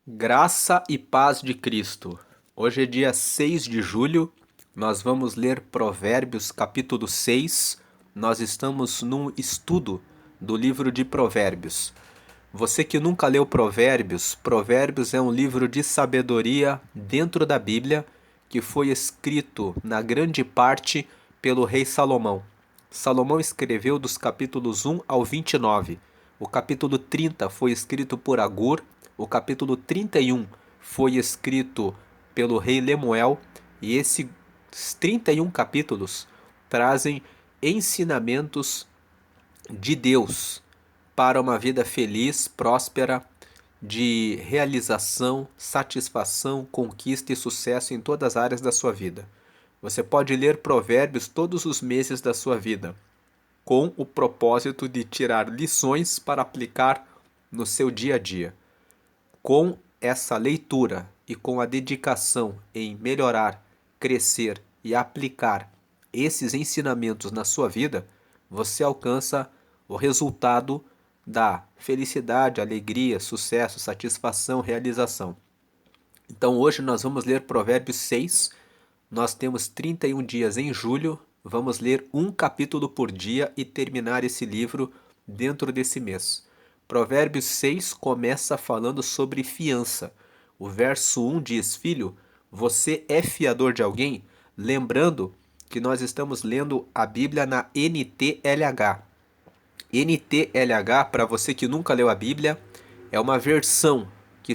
Graça e paz de Cristo. Hoje é dia 6 de julho, nós vamos ler Provérbios capítulo 6. Nós estamos num estudo do livro de Provérbios. Você que nunca leu Provérbios, Provérbios é um livro de sabedoria dentro da Bíblia que foi escrito na grande parte pelo rei Salomão. Salomão escreveu dos capítulos 1 ao 29. O capítulo 30 foi escrito por Agur, o capítulo 31 foi escrito pelo rei Lemuel, e esses 31 capítulos trazem ensinamentos de Deus para uma vida feliz, próspera, de realização, satisfação, conquista e sucesso em todas as áreas da sua vida. Você pode ler Provérbios todos os meses da sua vida, com o propósito de tirar lições para aplicar no seu dia a dia. Com essa leitura e com a dedicação em melhorar, crescer e aplicar esses ensinamentos na sua vida, você alcança o resultado da felicidade, alegria, sucesso, satisfação, realização. Então hoje nós vamos ler Provérbios 6. Nós temos 31 dias em julho, vamos ler um capítulo por dia e terminar esse livro dentro desse mês. Provérbios 6 começa falando sobre fiança. O verso 1 diz: Filho, você é fiador de alguém? Lembrando que nós estamos lendo a Bíblia na NTLH. NTLH, para você que nunca leu a Bíblia, é uma versão que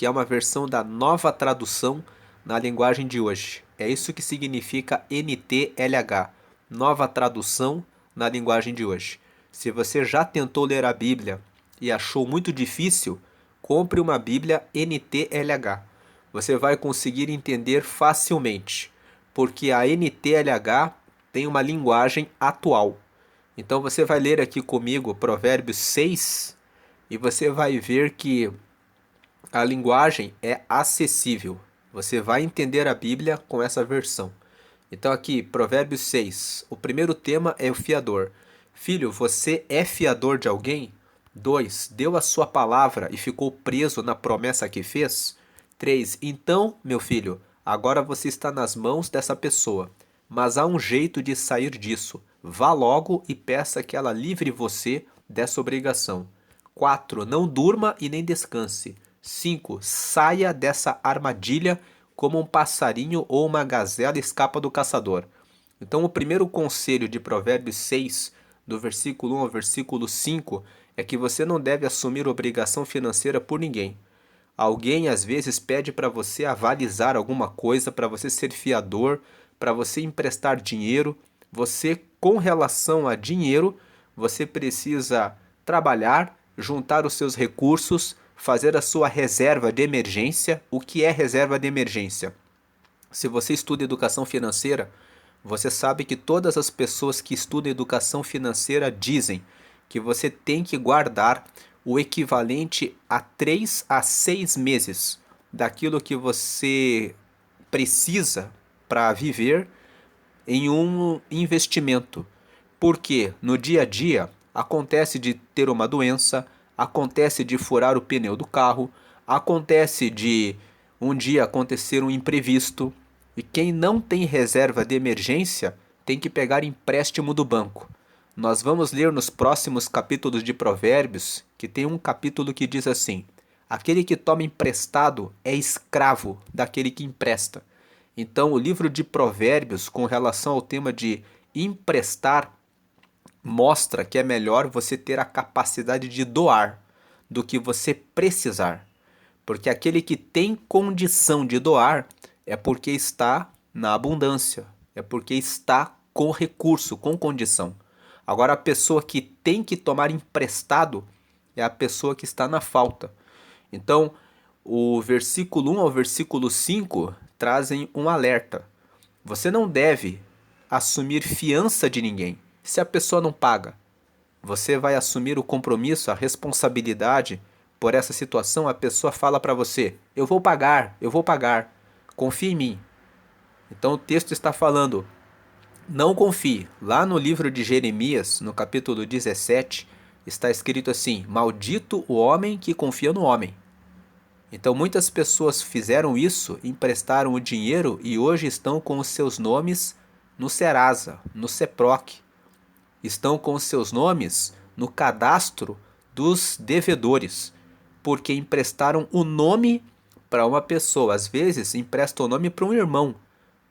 é uma versão da nova tradução na linguagem de hoje. É isso que significa NTLH, nova tradução na linguagem de hoje. Se você já tentou ler a Bíblia e achou muito difícil, compre uma Bíblia NTLH. Você vai conseguir entender facilmente, porque a NTLH tem uma linguagem atual. Então você vai ler aqui comigo Provérbios 6 e você vai ver que a linguagem é acessível. Você vai entender a Bíblia com essa versão. Então aqui, Provérbios 6. O primeiro tema é o fiador. Filho, você é fiador de alguém? 2. Deu a sua palavra e ficou preso na promessa que fez? 3. Então, meu filho, agora você está nas mãos dessa pessoa. Mas há um jeito de sair disso. Vá logo e peça que ela livre você dessa obrigação. 4. Não durma e nem descanse. 5. Saia dessa armadilha como um passarinho ou uma gazela escapa do caçador. Então, o primeiro conselho de Provérbios 6, do versículo 1 ao versículo 5, é que você não deve assumir obrigação financeira por ninguém. Alguém às vezes pede para você avalizar alguma coisa, para você ser fiador, para você emprestar dinheiro. Você, com relação a dinheiro, você precisa trabalhar, juntar os seus recursos, fazer a sua reserva de emergência. O que é reserva de emergência? Se você estuda educação financeira, você sabe que todas as pessoas que estudam educação financeira dizem que você tem que guardar o equivalente a 3 a 6 meses daquilo que você precisa para viver em um investimento. Porque no dia a dia acontece de ter uma doença, acontece de furar o pneu do carro, acontece de um dia acontecer um imprevisto, e quem não tem reserva de emergência tem que pegar empréstimo do banco. Nós vamos ler nos próximos capítulos de Provérbios, que tem um capítulo que diz assim: aquele que toma emprestado é escravo daquele que empresta. Então, o livro de Provérbios, com relação ao tema de emprestar, mostra que é melhor você ter a capacidade de doar do que você precisar. Porque aquele que tem condição de doar é porque está na abundância, é porque está com recurso, com condição. Agora, a pessoa que tem que tomar emprestado é a pessoa que está na falta. Então, o versículo 1 ao versículo 5 trazem um alerta. Você não deve assumir fiança de ninguém. Se a pessoa não paga, você vai assumir o compromisso, a responsabilidade por essa situação. A pessoa fala para você: eu vou pagar, confie em mim. Então o texto está falando: não confie. Lá no livro de Jeremias, no capítulo 17, está escrito assim: maldito o homem que confia no homem. Então muitas pessoas fizeram isso, emprestaram o dinheiro e hoje estão com os seus nomes no Serasa, no Seproc. Estão com os seus nomes no cadastro dos devedores, porque emprestaram o nome para uma pessoa. Às vezes empresta o nome para um irmão,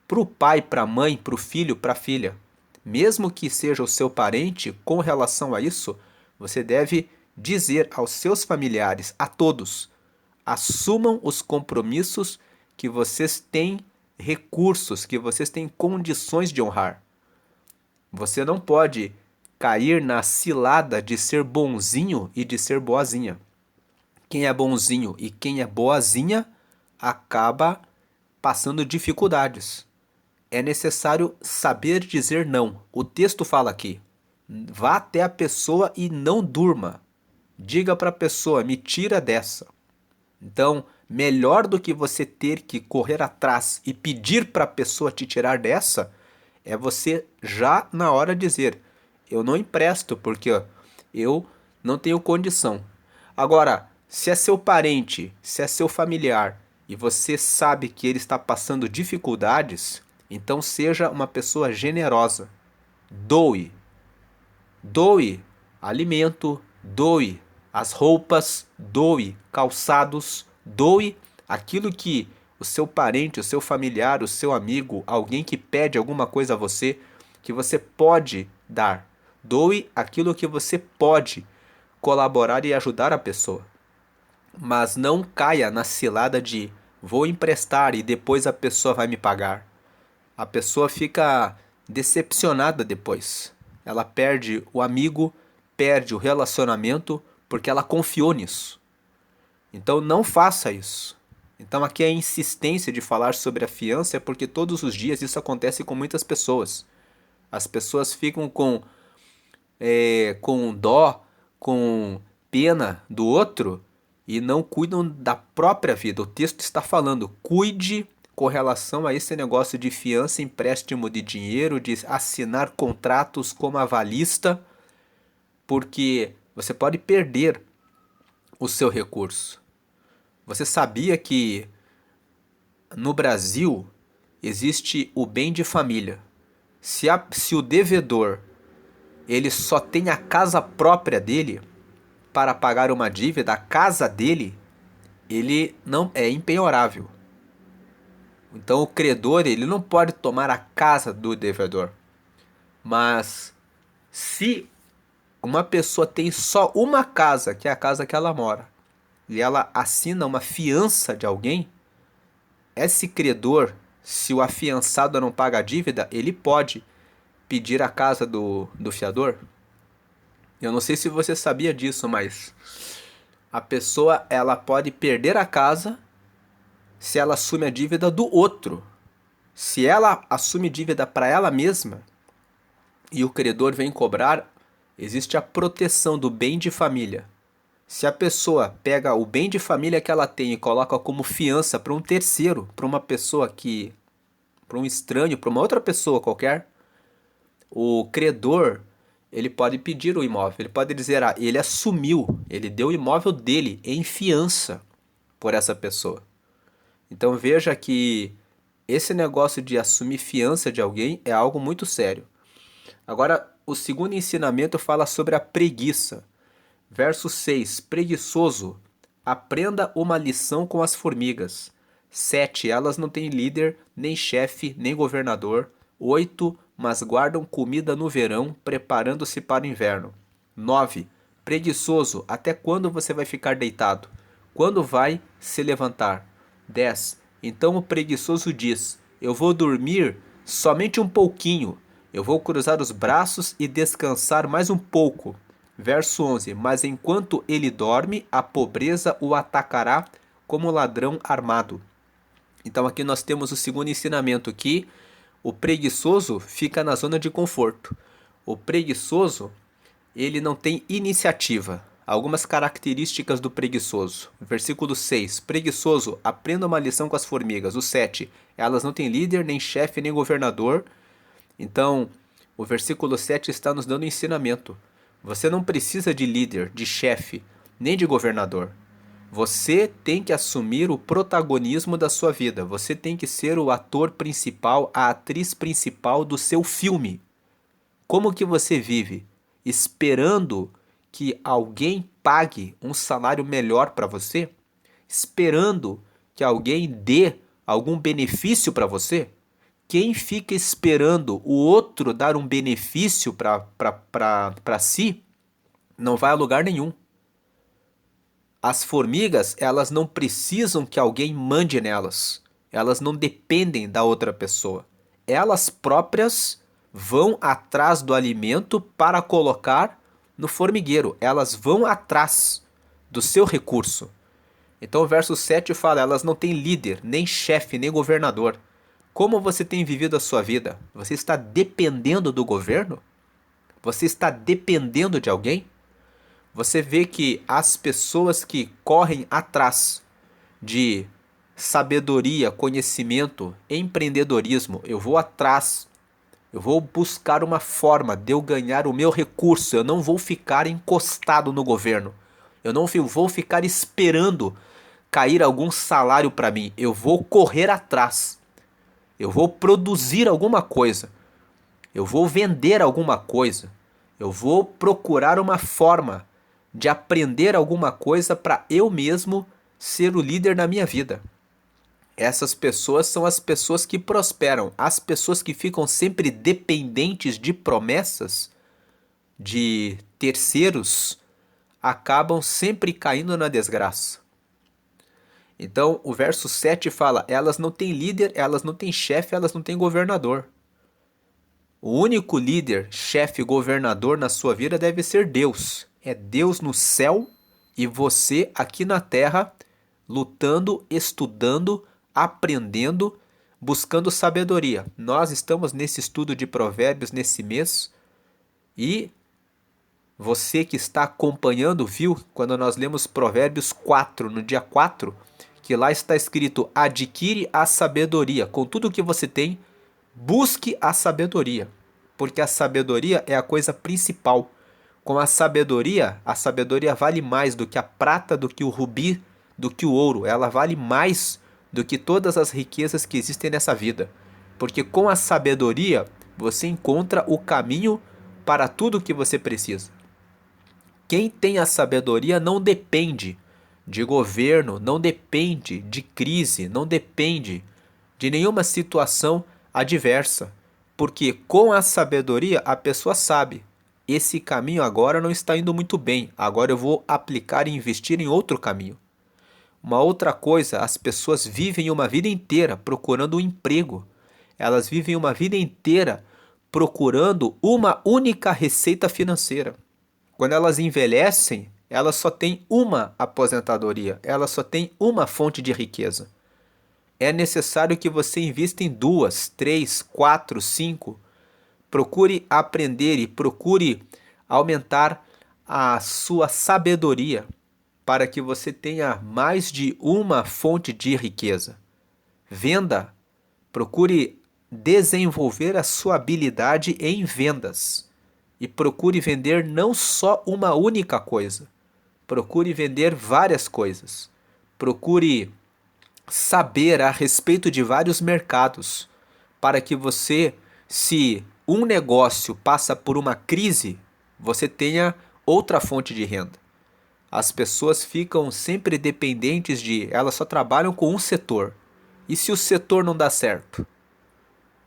para o pai, para a mãe, para o filho, para a filha. Mesmo que seja o seu parente, com relação a isso, você deve dizer aos seus familiares, a todos, assumam os compromissos que vocês têm recursos, que vocês têm condições de honrar. Você não pode cair na cilada de ser bonzinho e de ser boazinha. Quem é bonzinho e quem é boazinha acaba passando dificuldades. É necessário saber dizer não. O texto fala aqui: vá até a pessoa e não durma. Diga para a pessoa: me tira dessa. Então, melhor do que você ter que correr atrás e pedir para a pessoa te tirar dessa, é você já na hora dizer: eu não empresto porque eu não tenho condição. Agora, se é seu parente, se é seu familiar e você sabe que ele está passando dificuldades, então seja uma pessoa generosa. Doe. Doe alimento, doe as roupas, doe calçados, doe aquilo que o seu parente, o seu familiar, o seu amigo, alguém que pede alguma coisa a você, que você pode dar. Doe aquilo que você pode colaborar e ajudar a pessoa. Mas não caia na cilada de vou emprestar e depois a pessoa vai me pagar. A pessoa fica decepcionada depois. Ela perde o amigo, perde o relacionamento porque ela confiou nisso. Então não faça isso. Então aqui a insistência de falar sobre a fiança é porque todos os dias isso acontece com muitas pessoas. As pessoas ficam com dó, com pena do outro e não cuidam da própria vida. O texto está falando, cuide com relação a esse negócio de fiança, empréstimo de dinheiro, de assinar contratos como avalista, porque você pode perder o seu recurso. Você sabia que no Brasil existe o bem de família? Se o devedor ele só tem a casa própria dele para pagar uma dívida, a casa dele, ele não é impenhorável. Então o credor ele não pode tomar a casa do devedor. Mas se uma pessoa tem só uma casa, que é a casa que ela mora, e ela assina uma fiança de alguém, esse credor, se o afiançado não paga a dívida, ele pode pedir a casa do fiador. Eu não sei se você sabia disso, mas a pessoa ela pode perder a casa se ela assume a dívida do outro. Se ela assume dívida para ela mesma e o credor vem cobrar, existe a proteção do bem de família. Se a pessoa pega o bem de família que ela tem e coloca como fiança para um terceiro, para uma pessoa que, para um estranho, para uma outra pessoa qualquer, o credor ele pode pedir o imóvel, ele pode dizer, ele assumiu, ele deu o imóvel dele em fiança por essa pessoa. Então veja que esse negócio de assumir fiança de alguém é algo muito sério. Agora, o segundo ensinamento fala sobre a preguiça. Verso 6. Preguiçoso, aprenda uma lição com as formigas. 7. Elas não têm líder, nem chefe, nem governador. 8. Mas guardam comida no verão, preparando-se para o inverno. 9. Preguiçoso, até quando você vai ficar deitado? Quando vai se levantar? 10. Então o preguiçoso diz, eu vou dormir somente um pouquinho. Eu vou cruzar os braços e descansar mais um pouco. Verso 11. Mas enquanto ele dorme, a pobreza o atacará como ladrão armado. Então aqui nós temos o segundo ensinamento, que o preguiçoso fica na zona de conforto. O preguiçoso, ele não tem iniciativa. Algumas características do preguiçoso. Versículo 6. Preguiçoso, aprenda uma lição com as formigas. O 7. Elas não têm líder, nem chefe, nem governador. Então, o versículo 7 está nos dando ensinamento. Você não precisa de líder, de chefe, nem de governador. Você tem que assumir o protagonismo da sua vida. Você tem que ser o ator principal, a atriz principal do seu filme. Como que você vive? Esperando que alguém pague um salário melhor para você? Esperando que alguém dê algum benefício para você? Quem fica esperando o outro dar um benefício para si, não vai a lugar nenhum. As formigas, elas não precisam que alguém mande nelas. Elas não dependem da outra pessoa. Elas próprias vão atrás do alimento para colocar no formigueiro. Elas vão atrás do seu recurso. Então o verso 7 fala: elas não têm líder, nem chefe, nem governador. Como você tem vivido a sua vida? Você está dependendo do governo? Você está dependendo de alguém? Você vê que as pessoas que correm atrás de sabedoria, conhecimento, empreendedorismo, eu vou atrás, eu vou buscar uma forma de eu ganhar o meu recurso, eu não vou ficar encostado no governo, eu não vou ficar esperando cair algum salário para mim, eu vou correr atrás, eu vou produzir alguma coisa, eu vou vender alguma coisa, eu vou procurar uma forma de aprender alguma coisa para eu mesmo ser o líder na minha vida. Essas pessoas são as pessoas que prosperam. As pessoas que ficam sempre dependentes de promessas de terceiros acabam sempre caindo na desgraça. Então, o verso 7 fala: elas não têm líder, elas não têm chefe, elas não têm governador. O único líder, chefe, governador na sua vida deve ser Deus. É Deus no céu e você aqui na terra, lutando, estudando, aprendendo, buscando sabedoria. Nós estamos nesse estudo de Provérbios nesse mês e você que está acompanhando viu quando nós lemos Provérbios 4, no dia 4, que lá está escrito: adquire a sabedoria. Com tudo que você tem, busque a sabedoria, porque a sabedoria é a coisa principal. Com a sabedoria vale mais do que a prata, do que o rubi, do que o ouro. Ela vale mais do que todas as riquezas que existem nessa vida. Porque com a sabedoria você encontra o caminho para tudo o que você precisa. Quem tem a sabedoria não depende de governo, não depende de crise, não depende de nenhuma situação adversa. Porque com a sabedoria a pessoa sabe: esse caminho agora não está indo muito bem, agora eu vou aplicar e investir em outro caminho. Uma outra coisa, as pessoas vivem uma vida inteira procurando um emprego. Elas vivem uma vida inteira procurando uma única receita financeira. Quando elas envelhecem, elas só têm uma aposentadoria, elas só têm uma fonte de riqueza. É necessário que você invista em 2, 3, 4, 5. Procure aprender e procure aumentar a sua sabedoria para que você tenha mais de uma fonte de riqueza. Venda. Procure desenvolver a sua habilidade em vendas. E procure vender não só uma única coisa. Procure vender várias coisas. Procure saber a respeito de vários mercados, para que você, se um negócio passa por uma crise, você tenha outra fonte de renda. As pessoas ficam sempre dependentes elas só trabalham com um setor. E se o setor não dá certo?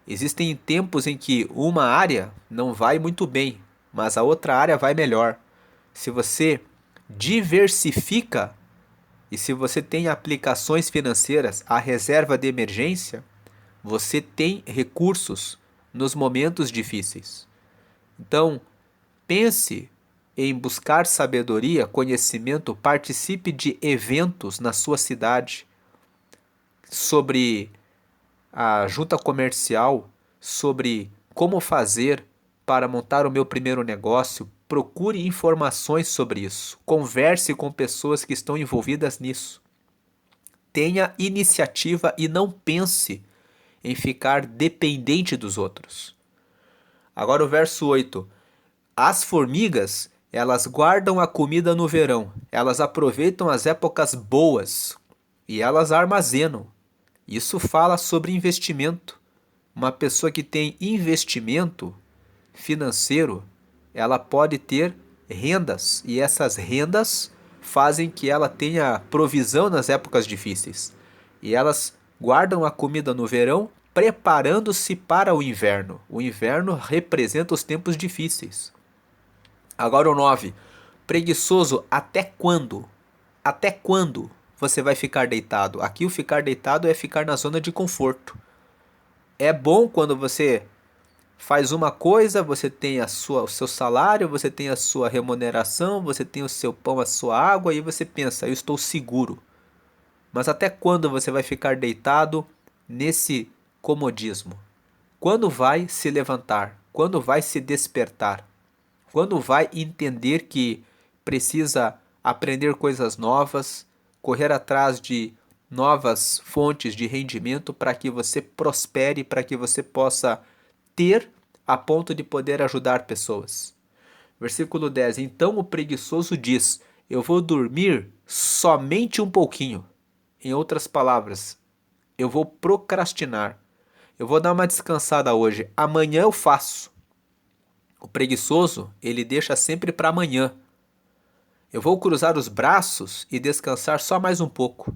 Existem tempos em que uma área não vai muito bem, mas a outra área vai melhor. Se você diversifica e se você tem aplicações financeiras, a reserva de emergência, você tem recursos nos momentos difíceis. Então, pense em buscar sabedoria, conhecimento, participe de eventos na sua cidade sobre a junta comercial, sobre como fazer para montar o meu primeiro negócio. Procure informações sobre isso. Converse com pessoas que estão envolvidas nisso. Tenha iniciativa e não pense em ficar dependente dos outros. Agora o verso 8. As formigas Elas guardam a comida no verão, elas aproveitam as épocas boas e elas armazenam. Isso fala sobre investimento. Uma pessoa que tem investimento financeiro, ela pode ter rendas e essas rendas fazem que ela tenha provisão nas épocas difíceis. E elas guardam a comida no verão, preparando-se para o inverno. O inverno representa os tempos difíceis. Agora o 9. Preguiçoso, até quando? Até quando você vai ficar deitado? Aqui o ficar deitado é ficar na zona de conforto. É bom quando você faz uma coisa, você tem o seu salário, você tem a sua remuneração, você tem o seu pão, a sua água e você pensa, eu estou seguro. Mas até quando você vai ficar deitado nesse comodismo? Quando vai se levantar? Quando vai se despertar? Quando vai entender que precisa aprender coisas novas, correr atrás de novas fontes de rendimento para que você prospere, para que você possa ter a ponto de poder ajudar pessoas. Versículo 10. Então o preguiçoso diz: eu vou dormir somente um pouquinho. Em outras palavras, eu vou procrastinar. Eu vou dar uma descansada hoje. Amanhã eu faço. O preguiçoso, ele deixa sempre para amanhã. Eu vou cruzar os braços e descansar só mais um pouco.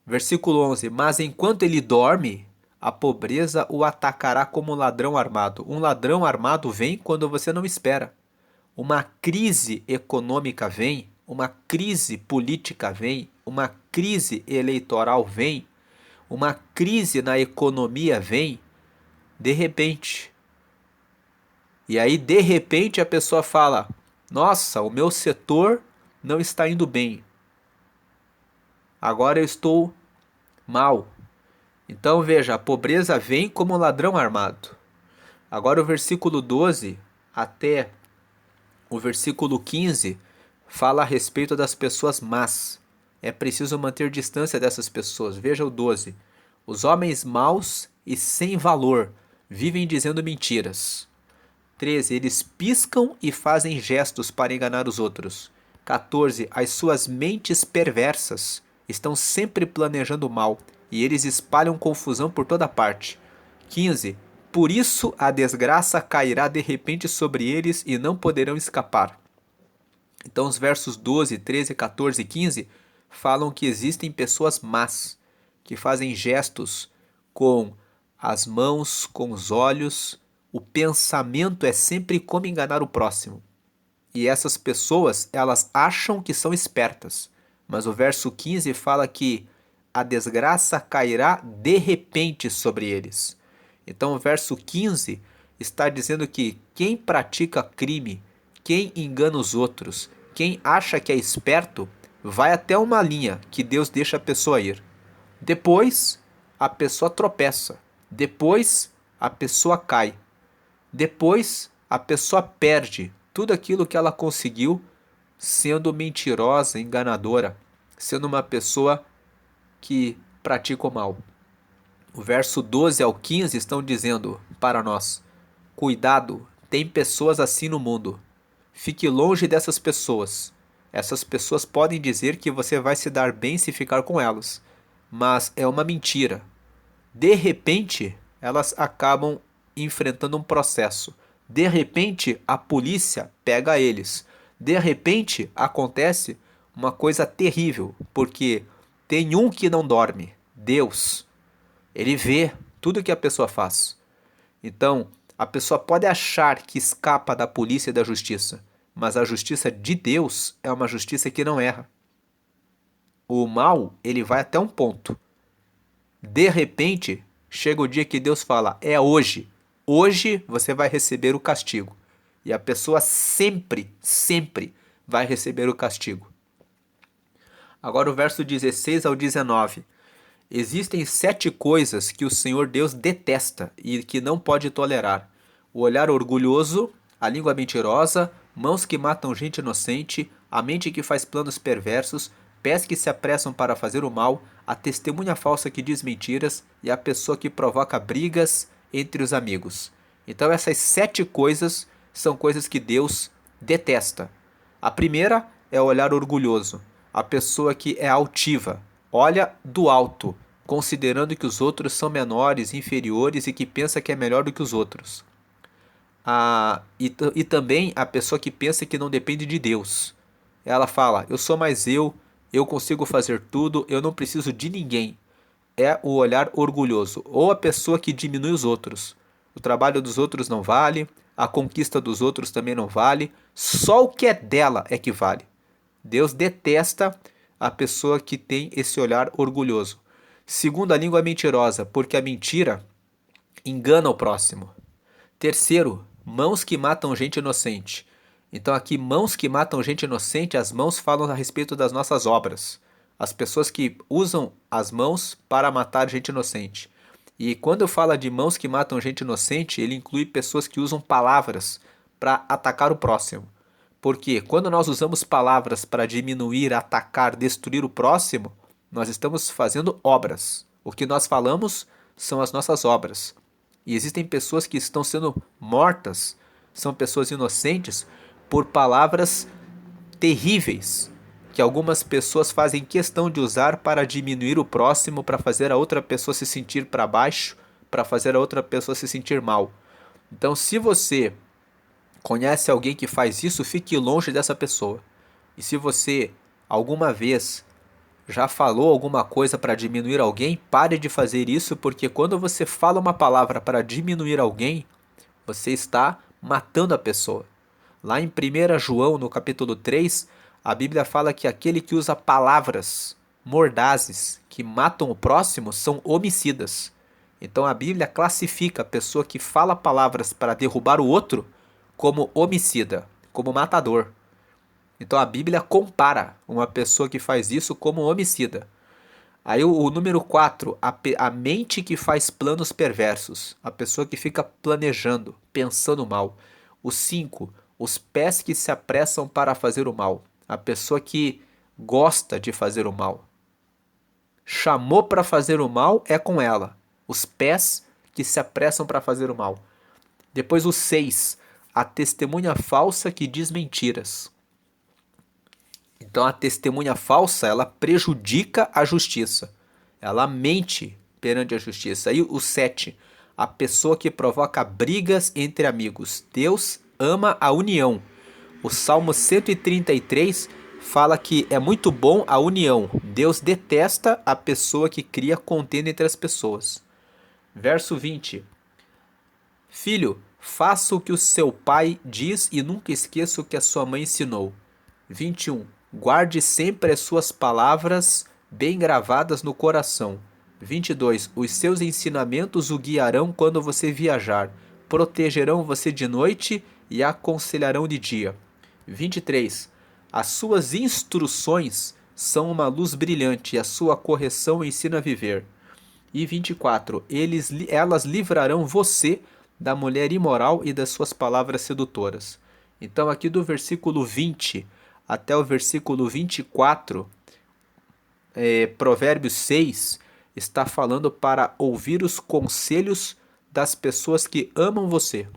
Versículo 11. Mas enquanto ele dorme, a pobreza o atacará como um ladrão armado. Um ladrão armado vem quando você não espera. Uma crise econômica vem, uma crise política vem, uma crise eleitoral vem, uma crise na economia vem, de repente. E aí, de repente, a pessoa fala: nossa, o meu setor não está indo bem. Agora eu estou mal. Então veja, a pobreza vem como um ladrão armado. Agora o versículo 12 até o versículo 15 fala a respeito das pessoas más. É preciso manter distância dessas pessoas. Veja o 12. Os homens maus e sem valor vivem dizendo mentiras. 13. Eles piscam e fazem gestos para enganar os outros. 14. As suas mentes perversas estão sempre planejando mal e eles espalham confusão por toda parte. 15. Por isso a desgraça cairá de repente sobre eles e não poderão escapar. Então os versos 12, 13, 14 e 15 falam que existem pessoas más, que fazem gestos com as mãos, com os olhos. O pensamento é sempre como enganar o próximo. E essas pessoas, elas acham que são espertas. Mas o verso 15 fala que a desgraça cairá de repente sobre eles. Então o verso 15 está dizendo que quem pratica crime, quem engana os outros, quem acha que é esperto, vai até uma linha que Deus deixa a pessoa ir. Depois, a pessoa tropeça. Depois, a pessoa cai. Depois, a pessoa perde tudo aquilo que ela conseguiu sendo mentirosa, enganadora, sendo uma pessoa que pratica o mal. O verso 12 ao 15 estão dizendo para nós: cuidado, tem pessoas assim no mundo. Fique longe dessas pessoas. Essas pessoas podem dizer que você vai se dar bem se ficar com elas, mas é uma mentira. De repente, elas acabam enfrentando um processo. De repente, a polícia pega eles. De repente, acontece uma coisa terrível, porque tem um que não dorme, Deus. Ele vê tudo que a pessoa faz. Então, a pessoa pode achar que escapa da polícia e da justiça, mas a justiça de Deus é uma justiça que não erra. O mal, ele vai até um ponto. De repente, chega o dia que Deus fala: é hoje. Hoje você vai receber o castigo. E a pessoa sempre, sempre vai receber o castigo. Agora o verso 16 ao 19. Existem 7 coisas que o Senhor Deus detesta e que não pode tolerar: o olhar orgulhoso, a língua mentirosa, mãos que matam gente inocente, a mente que faz planos perversos, pés que se apressam para fazer o mal, a testemunha falsa que diz mentiras e a pessoa que provoca brigas entre os amigos. Então essas 7 coisas são coisas que Deus detesta. A primeira é o olhar orgulhoso, a pessoa que é altiva, olha do alto, considerando que os outros são menores, inferiores e que pensa que é melhor do que os outros. E também a pessoa que pensa que não depende de Deus. Ela fala: eu sou mais eu consigo fazer tudo, eu não preciso de ninguém. É o olhar orgulhoso. Ou a pessoa que diminui os outros. O trabalho dos outros não vale, a conquista dos outros também não vale, só o que é dela é que vale. Deus detesta a pessoa que tem esse olhar orgulhoso. Segundo, a língua mentirosa, porque a mentira engana o próximo. Terceiro, mãos que matam gente inocente. Então aqui, mãos que matam gente inocente, as mãos falam a respeito das nossas obras. As pessoas que usam as mãos para matar gente inocente. E quando eu falo de mãos que matam gente inocente, ele inclui pessoas que usam palavras para atacar o próximo. Porque quando nós usamos palavras para diminuir, atacar, destruir o próximo, nós estamos fazendo obras. O que nós falamos são as nossas obras. E existem pessoas que estão sendo mortas, são pessoas inocentes, por palavras terríveis, que algumas pessoas fazem questão de usar para diminuir o próximo, para fazer a outra pessoa se sentir para baixo, para fazer a outra pessoa se sentir mal. Então, se você conhece alguém que faz isso, fique longe dessa pessoa. E se você alguma vez já falou alguma coisa para diminuir alguém, pare de fazer isso, porque quando você fala uma palavra para diminuir alguém, você está matando a pessoa. Lá em 1 João, no capítulo 3, a Bíblia fala que aquele que usa palavras mordazes que matam o próximo são homicidas. Então a Bíblia classifica a pessoa que fala palavras para derrubar o outro como homicida, como matador. Então a Bíblia compara uma pessoa que faz isso como homicida. Aí o número 4, a mente que faz planos perversos, a pessoa que fica planejando, pensando mal. O 5, os pés que se apressam para fazer o mal, a pessoa que gosta de fazer o mal. Chamou para fazer o mal é com ela, os pés que se apressam para fazer o mal. Depois o 6, a testemunha falsa que diz mentiras. Então a testemunha falsa, ela prejudica a justiça. Ela mente perante a justiça. E o 7, a pessoa que provoca brigas entre amigos. Deus ama a união. O Salmo 133 fala que é muito bom a união. Deus detesta a pessoa que cria contenda entre as pessoas. Verso 20. Filho, faça o que o seu pai diz e nunca esqueça o que a sua mãe ensinou. 21. Guarde sempre as suas palavras bem gravadas no coração. 22. Os seus ensinamentos o guiarão quando você viajar. Protegerão você de noite e aconselharão de dia. 23. As suas instruções são uma luz brilhante e a sua correção ensina a viver. E 24. Elas livrarão você da mulher imoral e das suas palavras sedutoras. Então aqui do versículo 20 até o versículo 24, Provérbios 6 está falando para ouvir os conselhos das pessoas que amam você.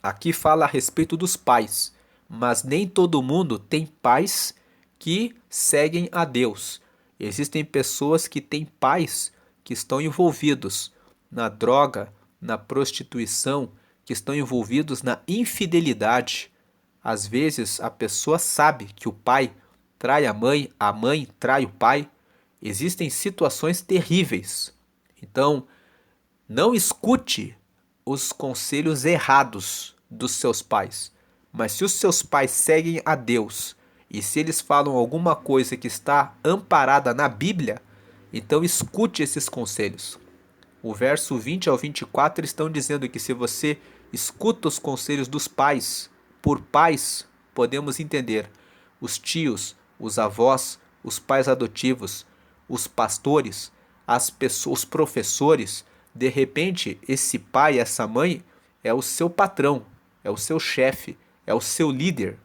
Aqui fala a respeito dos pais, mas nem todo mundo tem pais que seguem a Deus. Existem pessoas que têm pais que estão envolvidos na droga, na prostituição, que estão envolvidos na infidelidade. Às vezes a pessoa sabe que o pai trai a mãe trai o pai. Existem situações terríveis. Então, não escute os conselhos errados dos seus pais. Mas se os seus pais seguem a Deus e se eles falam alguma coisa que está amparada na Bíblia, então escute esses conselhos. O verso 20 ao 24 estão dizendo que se você escuta os conselhos dos pais, por pais podemos entender os tios, os avós, os pais adotivos, os pastores, as pessoas, os professores. De repente, esse pai, essa mãe é o seu patrão, é o seu chefe, é o seu líder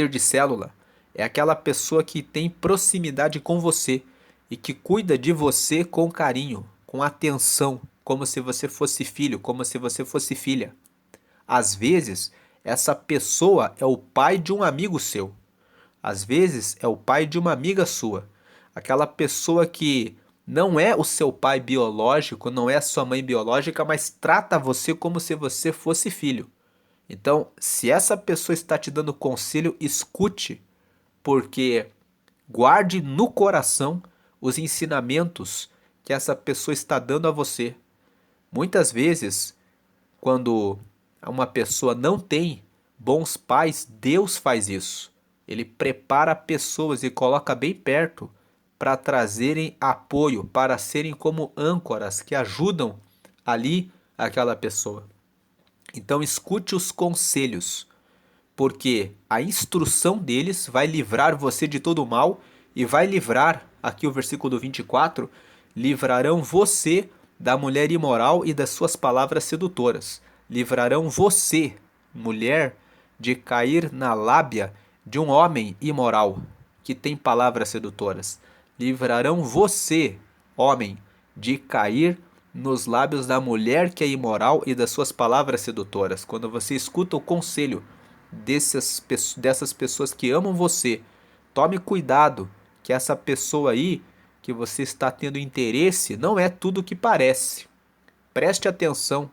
de célula, é aquela pessoa que tem proximidade com você e que cuida de você com carinho, com atenção, como se você fosse filho, como se você fosse filha. Às vezes, Essa pessoa é o pai de um amigo seu. Às vezes é o pai de uma amiga sua. Aquela pessoa que não é o seu pai biológico, não é a sua mãe biológica, mas trata você como se você fosse filho. Então, se essa pessoa está te dando conselho, escute, porque guarde no coração os ensinamentos que essa pessoa está dando a você. Muitas vezes, quando uma pessoa não tem bons pais, Deus faz isso. Ele prepara pessoas e coloca bem perto para trazerem apoio, para serem como âncoras que ajudam ali aquela pessoa. Então escute os conselhos, porque a instrução deles vai livrar você de todo o mal e vai livrar, aqui o versículo 24, livrarão você da mulher imoral e das suas palavras sedutoras. Livrarão você, mulher, de cair na lábia de um homem imoral que tem palavras sedutoras. Livrarão você, homem, de cair nos lábios da mulher que é imoral e das suas palavras sedutoras. Quando você escuta o conselho dessas pessoas que amam você, tome cuidado, que essa pessoa aí que você está tendo interesse não é tudo o que parece. Preste atenção.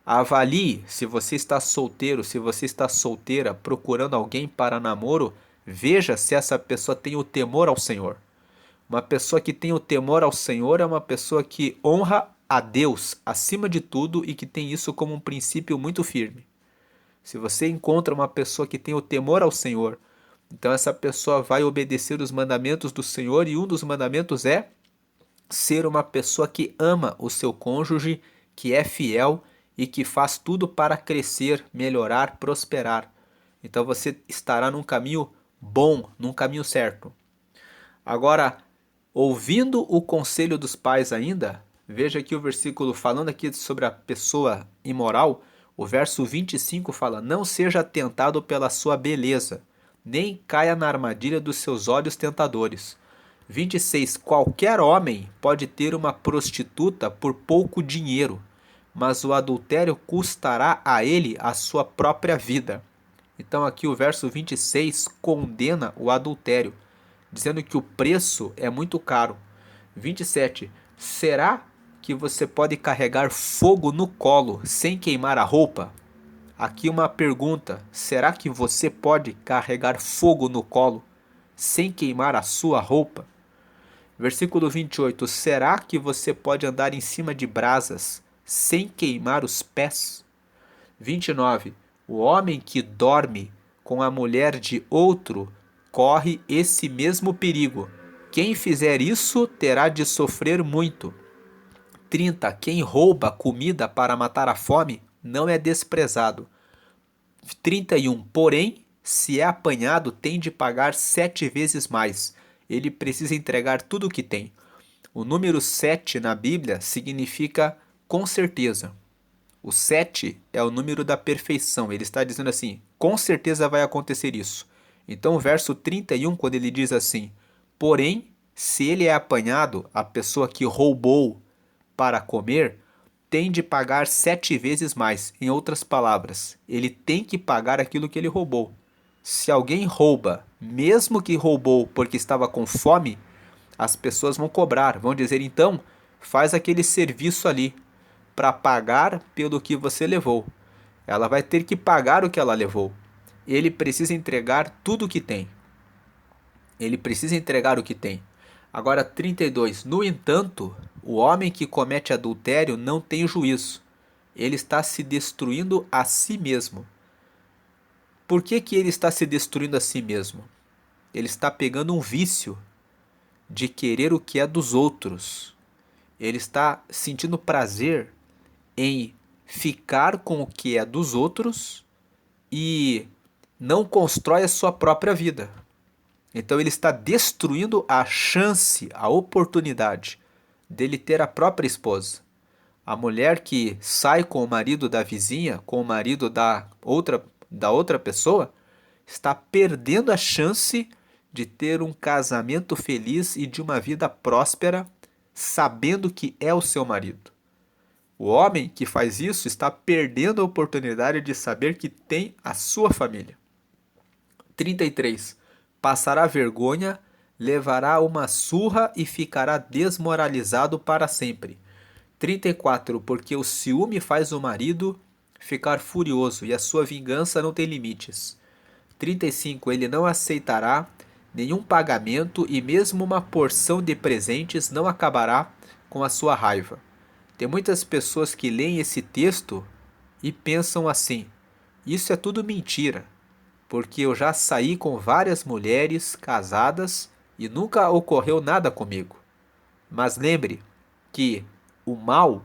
Avalie se você está solteiro, se você está solteira, procurando alguém para namoro. Veja se essa pessoa tem o temor ao Senhor. Uma pessoa que tem o temor ao Senhor é uma pessoa que honra a Deus acima de tudo e que tem isso como um princípio muito firme. Se você encontra uma pessoa que tem o temor ao Senhor, então essa pessoa vai obedecer os mandamentos do Senhor e um dos mandamentos é ser uma pessoa que ama o seu cônjuge, que é fiel e que faz tudo para crescer, melhorar, prosperar. Então você estará num caminho bom, num caminho certo. Agora, ouvindo o conselho dos pais ainda, veja aqui o versículo falando aqui sobre a pessoa imoral, o verso 25 fala: "Não seja tentado pela sua beleza, nem caia na armadilha dos seus olhos tentadores." 26. Qualquer homem pode ter uma prostituta por pouco dinheiro, mas o adultério custará a ele a sua própria vida. Então aqui o verso 26 condena o adultério, dizendo que o preço é muito caro. 27. Será que você pode carregar fogo no colo sem queimar a roupa? Aqui uma pergunta: será que você pode carregar fogo no colo sem queimar a sua roupa? Versículo 28. Será que você pode andar em cima de brasas sem queimar os pés? 29. O homem que dorme com a mulher de outro corre esse mesmo perigo. Quem fizer isso terá de sofrer muito. 30. Quem rouba comida para matar a fome não é desprezado. 31. Porém, se é apanhado, tem de pagar 7 vezes mais. Ele precisa entregar tudo o que tem. O número 7 na Bíblia significa com certeza. O 7 é o número da perfeição. Ele está dizendo assim: com certeza vai acontecer isso. Então, o verso 31, quando ele diz assim: porém, se ele é apanhado, a pessoa que roubou para comer, tem de pagar 7 vezes mais. Em outras palavras, ele tem que pagar aquilo que ele roubou. Se alguém rouba, mesmo que roubou porque estava com fome, as pessoas vão cobrar, vão dizer: então, faz aquele serviço ali para pagar pelo que você levou. Ela vai ter que pagar o que ela levou. Ele precisa entregar tudo o que tem. Ele precisa entregar o que tem. Agora 32. No entanto, o homem que comete adultério não tem juízo. Ele está se destruindo a si mesmo. Por que que ele está se destruindo a si mesmo? Ele está pegando um vício de querer o que é dos outros. Ele está sentindo prazer em ficar com o que é dos outros e não constrói a sua própria vida. Então ele está destruindo a chance, a oportunidade dele ter a própria esposa. A mulher que sai com o marido da vizinha, com o marido da outra pessoa, está perdendo a chance de ter um casamento feliz e de uma vida próspera, sabendo que é o seu marido. O homem que faz isso está perdendo a oportunidade de saber que tem a sua família. 33. Passará vergonha, levará uma surra e ficará desmoralizado para sempre. 34. Porque o ciúme faz o marido ficar furioso e a sua vingança não tem limites. 35. Ele não aceitará nenhum pagamento e mesmo uma porção de presentes não acabará com a sua raiva. Tem muitas pessoas que leem esse texto e pensam assim: isso é tudo mentira, porque eu já saí com várias mulheres casadas e nunca ocorreu nada comigo. Mas lembre que o mal,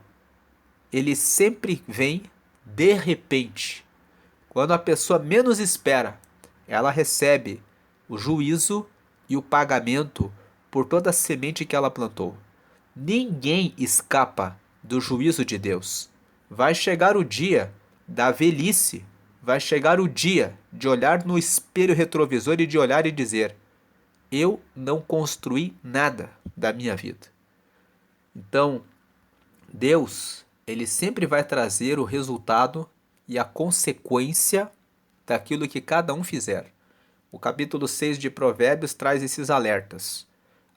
ele sempre vem de repente. Quando a pessoa menos espera, ela recebe o juízo e o pagamento por toda a semente que ela plantou. Ninguém escapa do juízo de Deus. Vai chegar o dia da velhice, vai chegar o dia de olhar no espelho retrovisor e de olhar e dizer: eu não construí nada da minha vida. Então, Deus, ele sempre vai trazer o resultado e a consequência daquilo que cada um fizer. O capítulo 6 de Provérbios traz esses alertas.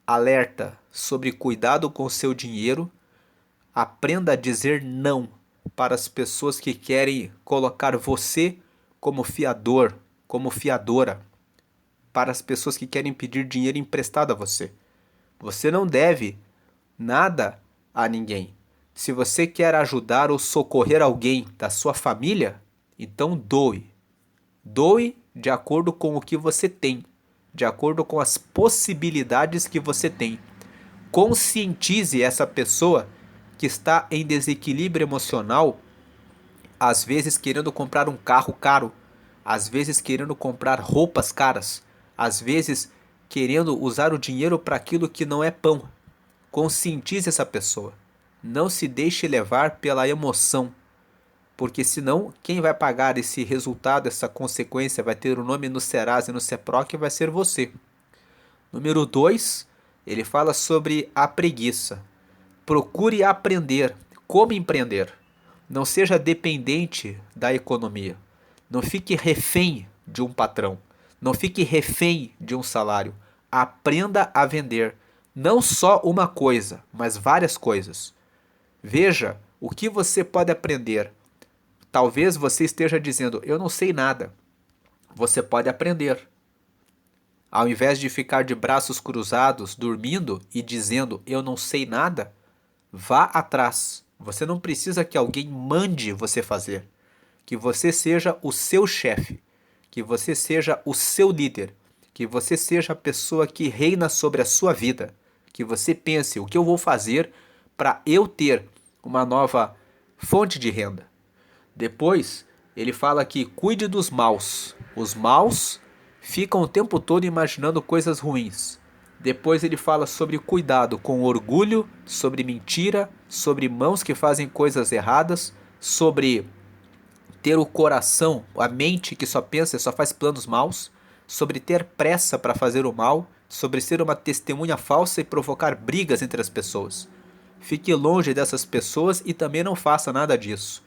Alerta sobre cuidado com seu dinheiro. Aprenda a dizer não para as pessoas que querem colocar você como fiador, como fiadora, para as pessoas que querem pedir dinheiro emprestado a você. Você não deve nada a ninguém. Se você quer ajudar ou socorrer alguém da sua família, então doe. Doe de acordo com o que você tem, de acordo com as possibilidades que você tem. Conscientize essa pessoa que está em desequilíbrio emocional, às vezes querendo comprar um carro caro, às vezes querendo comprar roupas caras, às vezes querendo usar o dinheiro para aquilo que não é pão. Conscientize essa pessoa. Não se deixe levar pela emoção, porque senão quem vai pagar esse resultado, essa consequência, vai ter o nome no Serasa e no Seproc, vai ser você. Número 2, ele fala sobre a preguiça. Procure aprender como empreender. Não seja dependente da economia. Não fique refém de um patrão. Não fique refém de um salário. Aprenda a vender. Não só uma coisa, mas várias coisas. Veja o que você pode aprender. Talvez você esteja dizendo: eu não sei nada. Você pode aprender. Ao invés de ficar de braços cruzados, dormindo e dizendo: eu não sei nada, vá atrás. Você não precisa que alguém mande você fazer. Que você seja o seu chefe. Que você seja o seu líder. Que você seja a pessoa que reina sobre a sua vida. Que você pense: o que eu vou fazer para eu ter uma nova fonte de renda. Depois, ele fala que cuide dos maus. Os maus ficam o tempo todo imaginando coisas ruins. Depois ele fala sobre cuidado com orgulho, sobre mentira, sobre mãos que fazem coisas erradas, sobre ter o coração, a mente que só pensa e só faz planos maus, sobre ter pressa para fazer o mal, sobre ser uma testemunha falsa e provocar brigas entre as pessoas. Fique longe dessas pessoas e também não faça nada disso.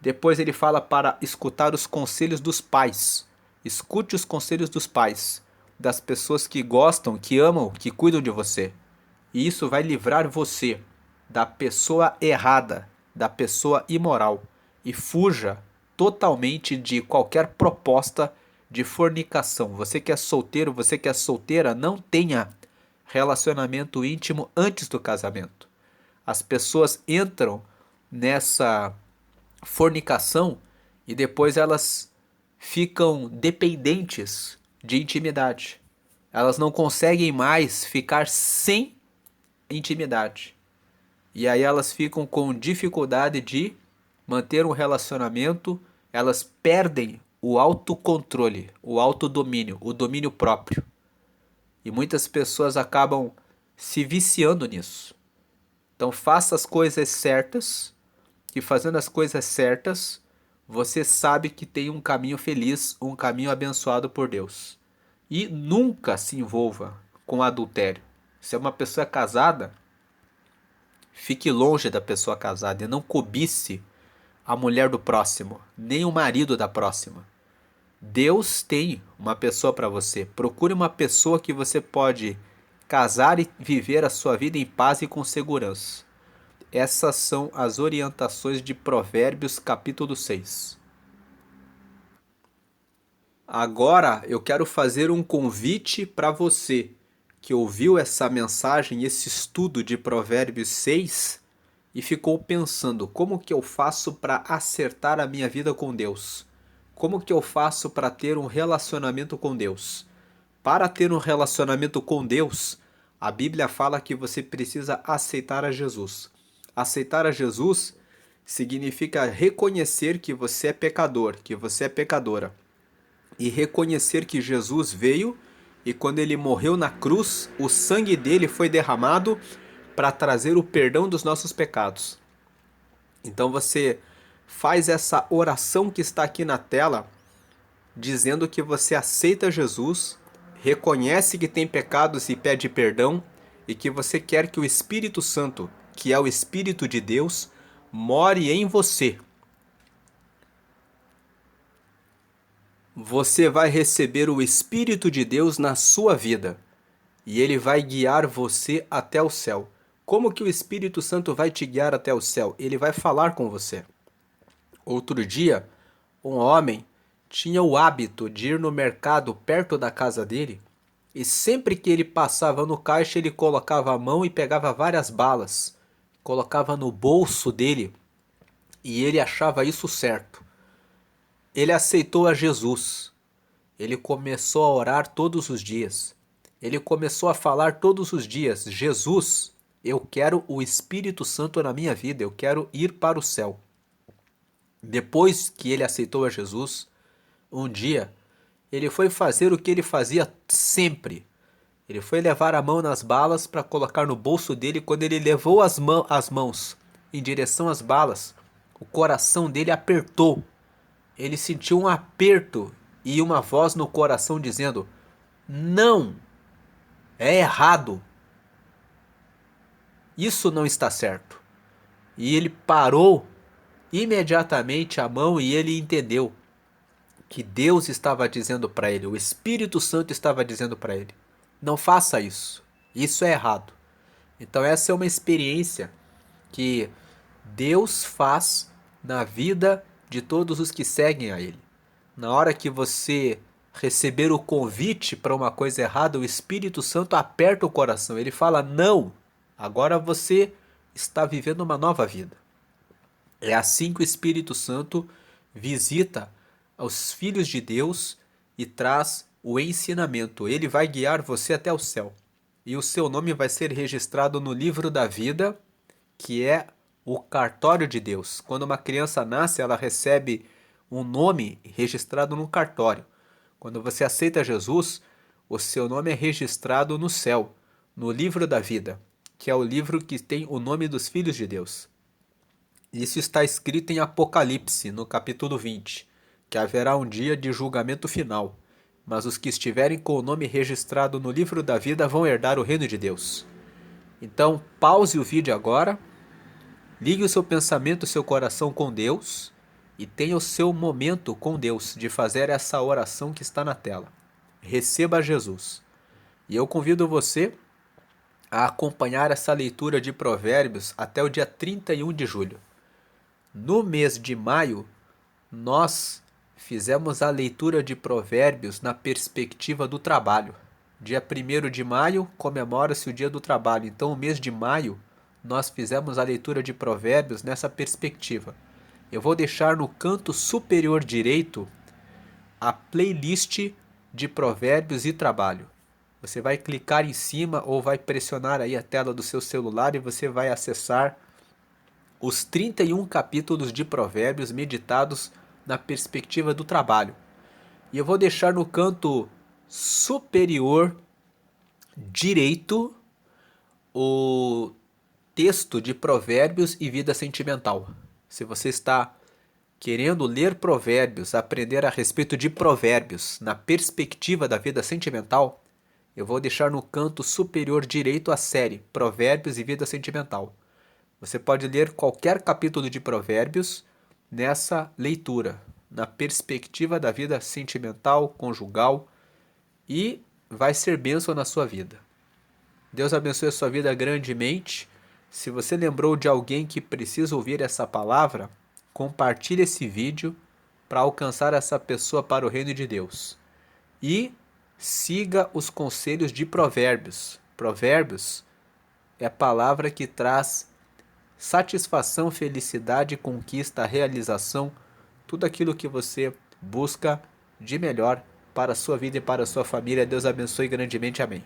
Depois ele fala para escutar os conselhos dos pais. Escute os conselhos dos pais, das pessoas que gostam, que amam, que cuidam de você. E isso vai livrar você da pessoa errada, da pessoa imoral. E fuja totalmente de qualquer proposta de fornicação. Você que é solteiro, você que é solteira, não tenha relacionamento íntimo antes do casamento. As pessoas entram nessa fornicação e depois elas ficam dependentes de intimidade. Elas não conseguem mais ficar sem intimidade. E aí elas ficam com dificuldade de manter um relacionamento, elas perdem o autocontrole, o autodomínio, o domínio próprio. E muitas pessoas acabam se viciando nisso. Então faça as coisas certas, que fazendo as coisas certas, você sabe que tem um caminho feliz, um caminho abençoado por Deus. E nunca se envolva com adultério. Se é uma pessoa casada, Fique longe da pessoa casada e não cobice a mulher do próximo, nem o marido da próxima. Deus tem uma pessoa para você. Procure uma pessoa que você pode casar e viver a sua vida em paz e com segurança. Essas são as orientações de Provérbios, capítulo 6. Agora eu quero fazer um convite para você que ouviu essa mensagem, esse estudo de Provérbios 6 e ficou pensando: como que eu faço para acertar a minha vida com Deus? Como que eu faço para ter um relacionamento com Deus? Para ter um relacionamento com Deus, a Bíblia fala que você precisa aceitar a Jesus. Aceitar a Jesus significa reconhecer que você é pecador, que você é pecadora. E reconhecer que Jesus veio e quando ele morreu na cruz, o sangue dele foi derramado para trazer o perdão dos nossos pecados. Então você faz essa oração que está aqui na tela, dizendo que você aceita Jesus, reconhece que tem pecados e pede perdão, e que você quer que o Espírito Santo, que é o Espírito de Deus, more em você. Você vai receber o Espírito de Deus na sua vida e ele vai guiar você até o céu. Como que o Espírito Santo vai te guiar até o céu? Ele vai falar com você. Outro dia, um homem tinha o hábito de ir no mercado perto da casa dele e sempre que ele passava no caixa ele colocava a mão e pegava várias balas, colocava no bolso dele e ele achava isso certo. Ele aceitou a Jesus. Ele começou a orar todos os dias. Ele começou a falar todos os dias: Jesus, eu quero o Espírito Santo na minha vida, eu quero ir para o céu. Depois que ele aceitou a Jesus, um dia, ele foi fazer o que ele fazia sempre. Ele foi levar a mão nas balas para colocar no bolso dele. Quando ele levou as mãos em direção às balas, o coração dele apertou. Ele sentiu um aperto e uma voz no coração dizendo: não, é errado. Isso não está certo. E ele parou imediatamente a mão e ele entendeu que Deus estava dizendo para ele, o Espírito Santo estava dizendo para ele: não faça isso, isso é errado. Então essa é uma experiência que Deus faz na vida de todos os que seguem a Ele. Na hora que você receber o convite para uma coisa errada, o Espírito Santo aperta o coração. Ele fala: não, agora você está vivendo uma nova vida. É assim que o Espírito Santo visita os filhos de Deus e traz o ensinamento. Ele vai guiar você até o céu. E o seu nome vai ser registrado no livro da vida, que é o cartório de Deus. Quando uma criança nasce, ela recebe um nome registrado no cartório. Quando você aceita Jesus, o seu nome é registrado no céu, no livro da vida, que é o livro que tem o nome dos filhos de Deus. Isso está escrito em Apocalipse, no capítulo 20, que haverá um dia de julgamento final, mas os que estiverem com o nome registrado no livro da vida vão herdar o reino de Deus. Então, pause o vídeo agora, ligue o seu pensamento, o seu coração com Deus e tenha o seu momento com Deus de fazer essa oração que está na tela. Receba Jesus. E eu convido você a acompanhar essa leitura de Provérbios até o dia 31 de julho. No mês de maio, nós fizemos a leitura de Provérbios na perspectiva do trabalho. Dia 1º de maio comemora-se o Dia do Trabalho. Então, o mês de maio, nós fizemos a leitura de Provérbios nessa perspectiva. Eu vou deixar no canto superior direito a playlist de Provérbios e Trabalho. Você vai clicar em cima ou vai pressionar aí a tela do seu celular e você vai acessar os 31 capítulos de Provérbios meditados na perspectiva do trabalho. E eu vou deixar no canto superior direito o texto de Provérbios e Vida Sentimental. Se você está querendo ler Provérbios, aprender a respeito de Provérbios na perspectiva da vida sentimental, eu vou deixar no canto superior direito a série Provérbios e Vida Sentimental. Você pode ler qualquer capítulo de Provérbios nessa leitura, na perspectiva da vida sentimental, conjugal, e vai ser bênção na sua vida. Deus abençoe a sua vida grandemente. Se você lembrou de alguém que precisa ouvir essa palavra, compartilhe esse vídeo para alcançar essa pessoa para o reino de Deus. E siga os conselhos de Provérbios. Provérbios é a palavra que traz satisfação, felicidade, conquista, realização, tudo aquilo que você busca de melhor para a sua vida e para a sua família. Deus abençoe grandemente. Amém.